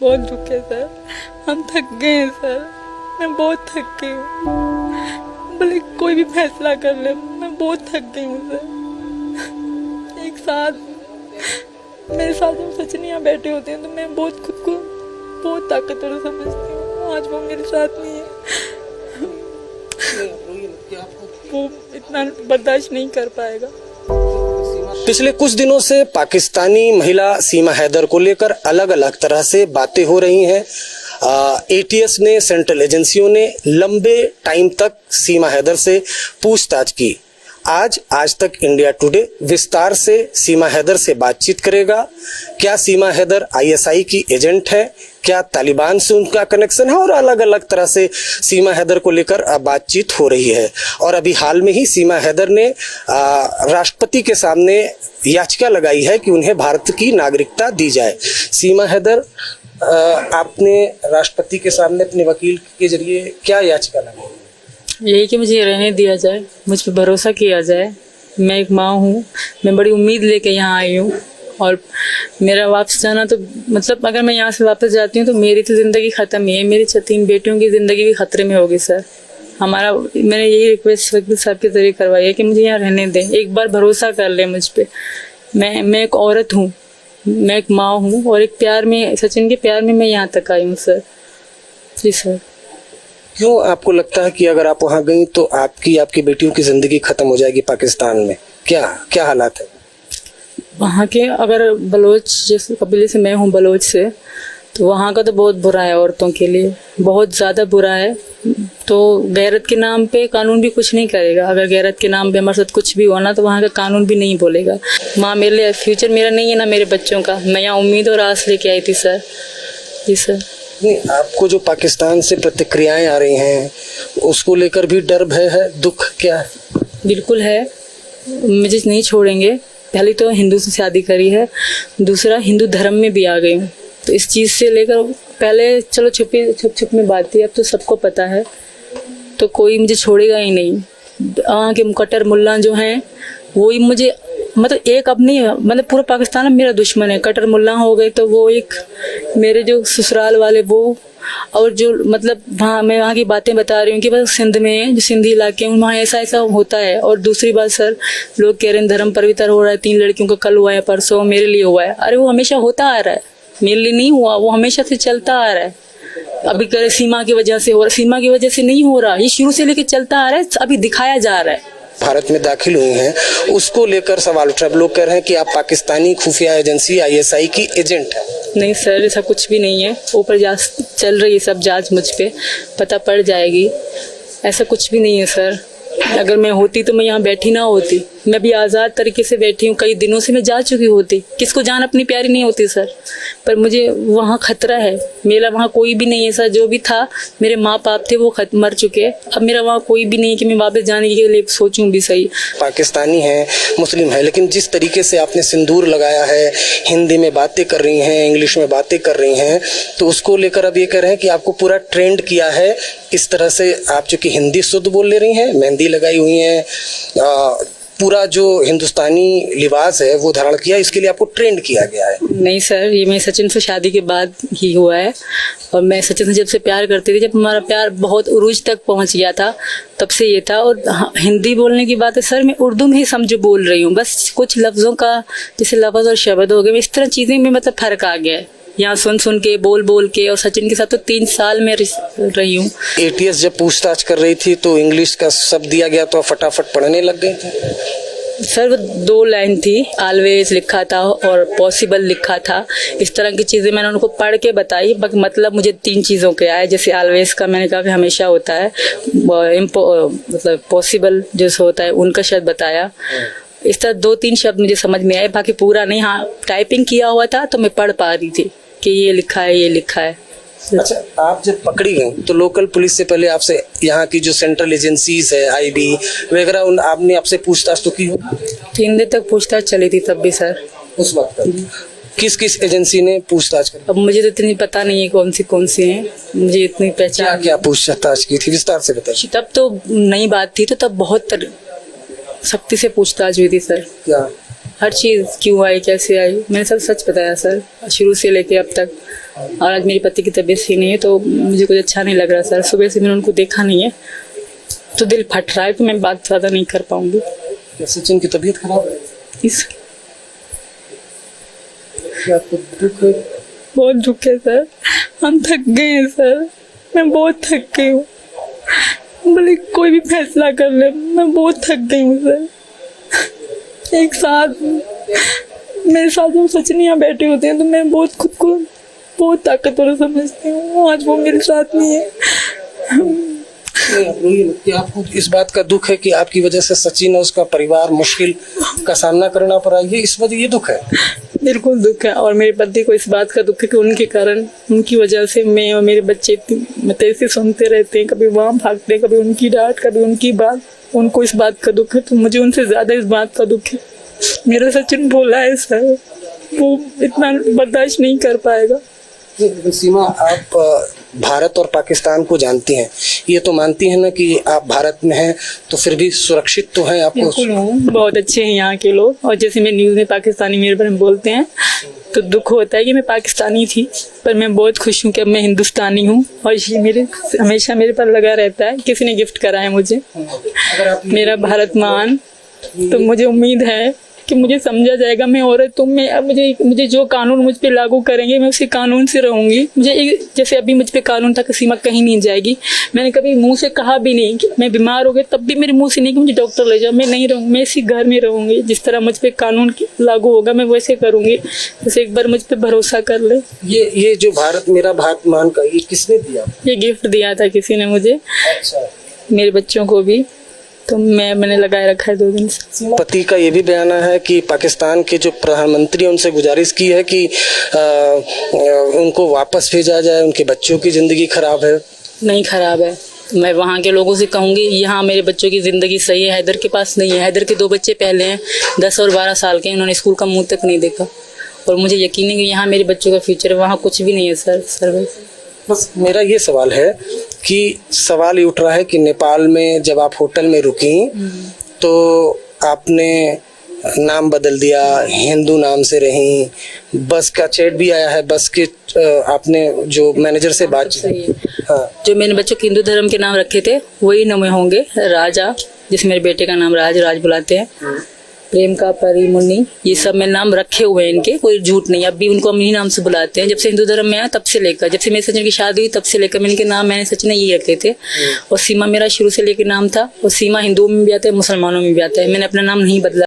बहुत दुख है सर, हम थक गए हैं सर, मैं बहुत थक गई हूँ। भले कोई भी फैसला कर ले, मैं बहुत थक गई हूँ सर। एक साथ मेरे साथ हम सचिन यहाँ बैठे होते हैं तो मैं बहुत खुद को बहुत ताकतवर समझती हूँ। आज वो मेरे साथ नहीं है, वो इतना बर्दाश्त नहीं कर पाएगा। पिछले कुछ दिनों से पाकिस्तानी महिला सीमा हैदर को लेकर अलग अलग तरह से बातें हो रही हैं। एटीएस ने, सेंट्रल एजेंसियों ने लंबे टाइम तक सीमा हैदर से पूछताछ की। आज तक इंडिया टुडे विस्तार से सीमा हैदर से बातचीत करेगा। क्या सीमा हैदर आईएसआई की एजेंट है, क्या तालिबान से उनका कनेक्शन है, और अलग अलग तरह से सीमा हैदर को लेकर बातचीत हो रही है। और अभी हाल में ही सीमा हैदर ने राष्ट्रपति के सामने याचिका लगाई है कि उन्हें भारत की नागरिकता दी जाए। सीमा हैदर, आपने राष्ट्रपति के सामने अपने वकील के जरिए क्या याचिका लगाई? यही कि मुझे रहने दिया जाए, मुझ पर भरोसा किया जाए। मैं एक माँ हूँ, मैं बड़ी उम्मीद लेके यहाँ आई हूँ, और मेरा वापस जाना तो मतलब अगर मैं यहाँ से वापस जाती हूँ तो मेरी तो ज़िंदगी ख़त्म ही है, मेरी 3 बेटियों की ज़िंदगी भी खतरे में होगी सर। मैंने यही रिक्वेस्ट वकील साहब के जरिए करवाई है कि मुझे यहाँ रहने दें, एक बार भरोसा कर ले मुझ पर। मैं एक औरत हूँ, मैं एक माँ हूँ, और एक प्यार में, सचिन के प्यार में मैं यहाँ तक आई हूँ सर। जी सर। क्यों आपको लगता है कि अगर आप वहां गई तो आपकी बेटियों की जिंदगी खत्म हो जाएगी पाकिस्तान में? क्या हालात है वहाँ के? अगर बलोच, जिस कबीले से मैं हूँ, बलोच से, तो वहाँ का तो बहुत बुरा है, औरतों के लिए बहुत ज़्यादा बुरा है। तो गैरत के नाम पे कानून भी कुछ नहीं करेगा। अगर गैरत के नाम पे हमारे साथ कुछ भी होना तो वहाँ का कानून भी नहीं बोलेगा। माँ मेरे लिए फ्यूचर मेरा नहीं है ना मेरे बच्चों का। मैं यहाँ उम्मीद और आस लेके आई थी सर। जी सर। नहीं, आपको जो पाकिस्तान से प्रतिक्रियाएं आ रही हैं उसको लेकर भी डर, भय है, दुख क्या है? बिल्कुल है, मुझे नहीं छोड़ेंगे। पहले तो हिंदू से शादी करी है, दूसरा हिंदू धर्म में भी आ गई हूँ, तो इस चीज़ से लेकर पहले चलो छुप में बात थी, अब तो सबको पता है, तो कोई मुझे छोड़ेगा ही नहीं। वहाँ के कट्टर मुल्ला जो हैं वो ही मुझे मतलब एक अपनी मतलब पूरा पाकिस्तान मेरा दुश्मन है। कट्टर मुल्ला हो गए तो वो एक मेरे जो ससुराल वाले वो, और जो मतलब मैं वहाँ की बातें बता रही हूँ कि बस सिंध में जो सिंधी इलाके हैं वहाँ ऐसा होता है। और दूसरी बात सर, लोग कह रहे हैं धर्म पवित्र हो रहा है, 3 लड़कियों का कल हुआ है, परसों मेरे लिए हुआ है। अरे वो हमेशा होता आ रहा है, मेरे लिए नहीं हुआ, वो हमेशा से चलता आ रहा है। अभी करे सीमा की वजह से हो रहा, सीमा की वजह से नहीं हो रहा, ये शुरू से लेकर चलता आ रहा है, अभी दिखाया जा रहा है। भारत में दाखिल हुई हैं उसको लेकर सवाल उठ रहा है। लोग कह रहे हैं कि आप पाकिस्तानी खुफिया एजेंसी आईएसआई की एजेंट हैं। नहीं सर, ऐसा कुछ भी नहीं है। ऊपर जांच चल रही है, सब जांच मुझ पे पता पड़ जाएगी। ऐसा कुछ भी नहीं है सर। अगर मैं होती तो मैं यहाँ बैठी ना होती, मैं भी आज़ाद तरीके से बैठी हूँ। कई दिनों से मैं जा चुकी होती। किसको जान अपनी प्यारी नहीं होती सर, पर मुझे वहाँ खतरा है। मेरा वहाँ कोई भी नहीं है सर। जो भी था, मेरे माँ बाप थे वो मर चुके हैं। अब मेरा वहाँ कोई भी नहीं है कि मैं वापस जाने के लिए सोचूं भी। सही पाकिस्तानी है, मुस्लिम है, लेकिन जिस तरीके से आपने सिंदूर लगाया है, हिंदी में बातें कर रही हैं, इंग्लिश में बातें कर रही हैं, तो उसको लेकर अब ये कह रहे हैं कि आपको पूरा ट्रेंड किया है इस तरह से। आप चूंकि हिंदी शुद्ध बोल ले रही हैं, मेहंदी लगाई हुई हैं, पूरा जो हिंदुस्तानी लिबास है वो धारण किया, इसके लिए आपको ट्रेंड किया गया है। नहीं सर, ये मैं सचिन से शादी के बाद ही हुआ है, और मैं सचिन से जब से प्यार करती थी, जब हमारा प्यार बहुत उरूज तक पहुंच गया था तब से ये था। और हिंदी बोलने की बात है सर, मैं उर्दू में ही समझो बोल रही हूँ, बस कुछ लफ्ज़ों का जैसे लफ्ज़ और शब्द हो गए, इस तरह चीज़ें में मतलब फ़र्क आ गया है यहाँ सुन के, बोल के। और सचिन के साथ तो 3 साल में रही हूँ। एटीएस जब पूछताछ कर रही थी तो इंग्लिश का शब्द दिया गया तो फटाफट पढ़ने लग गई थी सर। वो 2 लाइन थी, ऑलवेज लिखा था और पॉसिबल लिखा था। इस तरह की चीज़ें मैंने उनको पढ़ के बताई। मतलब मुझे 3 चीज़ों के आए, जैसे ऑलवेज का मैंने कहा कि हमेशा होता है, मतलब पॉसिबल जो होता है उनका शब्द बताया। इस तरह 2-3 शब्द मुझे समझ में आए, बाकी पूरा नहीं। हाँ, टाइपिंग किया हुआ था तो मैं पढ़ पा रही थी कि ये लिखा है, ये लिखा है। अच्छा, आप जब पकड़ी गई तो लोकल पुलिस से पहले आपसे यहाँ की जो सेंट्रल एजेंसीज है, आईबी वगैरह, आपने आपसे पूछताछ तो की हो? 3 दिन तक पूछताछ चली थी तब भी सर। उस वक्त किस एजेंसी ने पूछताछ की? अब मुझे तो इतनी पता नहीं है कौन सी है, मुझे इतनी पहचान। क्या पूछताछ की थी, विस्तार से बताइए। तब तो नई बात थी, तो तब बहुत सख्ती से पूछताछ हुई थी सर। क्या हर चीज़ क्यों आई, कैसे आई, मैंने सब सच बताया सर, शुरू से लेके अब तक। और आज मेरी पति की तबीयत सही नहीं है तो मुझे कुछ अच्छा नहीं लग रहा सर। सुबह से मैंने उनको देखा नहीं है तो दिल फट रहा है, तो मैं बात ज़्यादा नहीं कर पाऊंगी। सचिन की तबीयत खराब है, इस क्या आपको दुख है? बहुत दुख है सर, हम थक गए हैं सर, मैं बहुत थक गई हूँ। भले कोई भी फैसला कर ले, मैं बहुत थक गई हूँ सर। एक साथ मेरे साथ जब सचिनियाँ बैठे होते हैं तो मैं बहुत खुद को बहुत ताकतवर समझती हूँ। आज वो मेरे साथ नहीं है। आपको इस बात का दुख है कि आपकी वजह से सचिन और उसका परिवार मुश्किल का सामना करना पड़ा, ये इस वजह ये दुख है? बिल्कुल दुख है। और मेरे पति को इस बात का दुख है कि उनके कारण, उनकी वजह से मैं और मेरे बच्चे ऐसे सुनते रहते हैं, कभी वहाँ भागते हैं, कभी उनकी डांट, कभी उनकी बात। उनको इस बात का दुख है तो मुझे उनसे ज़्यादा इस बात का दुख है। मेरा सचिन भोला है सर, वो इतना बर्दाश्त नहीं कर पाएगा। सीमा, आप भारत और पाकिस्तान को जानती हैं, ये तो मानती हैं ना कि आप भारत में हैं तो फिर भी सुरक्षित तो हैं आपको? बिल्कुल हूँ, बहुत अच्छे हैं यहाँ के लोग। और जैसे मैं न्यूज़ में पाकिस्तानी मेरे बारे में बोलते हैं तो दुख होता है कि मैं पाकिस्तानी थी, पर मैं बहुत खुश हूँ कि अब मैं हिंदुस्तानी हूँ। और ये मेरे हमेशा मेरे पर लगा रहता है। किसी ने गिफ्ट करा है मुझे मेरा भारत मान, तो मुझे उम्मीद है कि मुझे समझा जाएगा। मैं औरत हूँ, मैं अब मुझे जो कानून मुझ पे लागू करेंगे मैं उसी कानून से रहूँगी। मुझे जैसे अभी मुझ पे कानून था कि सीमा कहीं नहीं जाएगी, मैंने कभी मुंह से कहा भी नहीं कि मैं बीमार हो गई, तब भी मेरे मुंह से नहीं कि मुझे डॉक्टर ले जाओ, मैं नहीं रहूँगी, मैं इसी घर में रहूँगी। जिस तरह मुझ पे कानून लागू होगा मैं वैसे करूँगी। जैसे एक बार मुझ पर भरोसा कर ले। ये जो भारत मेरा भारत मान का ये किसने दिया? ये गिफ्ट दिया था किसी ने मुझे, अच्छा। मेरे मेरे बच्चों को भी, तो मैंने लगाए रखा है 2 दिन से। पति का ये भी बयान है कि पाकिस्तान के जो प्रधानमंत्री उनसे गुजारिश की है कि उनको वापस भेजा जाए, उनके बच्चों की जिंदगी खराब है। नहीं खराब है, मैं वहाँ के लोगों से कहूँगी यहाँ मेरे बच्चों की ज़िंदगी सही है। हैदर के पास नहीं है। हैदर के 2 बच्चे पहले हैं, 10 और 12 साल के, उन्होंने स्कूल का मुंह तक नहीं देखा। और मुझे यकीन है कि यहाँ मेरे बच्चों का फ्यूचर है, वहाँ कुछ भी नहीं है सर। बस मेरा ये सवाल है कि सवाल ये उठ रहा है कि नेपाल में जब आप होटल में रुकी तो आपने नाम बदल दिया, हिंदू नाम से रही, बस का चैट भी आया है, बस के आपने जो मैनेजर से बात की। हाँ। जो मैंने बच्चों के हिंदू धर्म के नाम रखे थे वही नाम होंगे। राजा, जिसमें मेरे बेटे का नाम राज बुलाते हैं, प्रेम का, परी, मुन्नी, ये सब मैं नाम रखे हुए हैं इनके, कोई झूठ नहीं। अब भी उनको हम इन्हीं नाम से बुलाते हैं। जब से हिंदू धर्म में आया तब से लेकर, जब से मेरे सचिन की शादी हुई तब से लेकर मैं इनके नाम, मैंने सचिन यही रखे थे। और सीमा मेरा शुरू से लेकर नाम था। और सीमा हिंदुओं में भी आता है, मुसलमानों में भी आता है। मैंने अपना नाम नहीं बदला।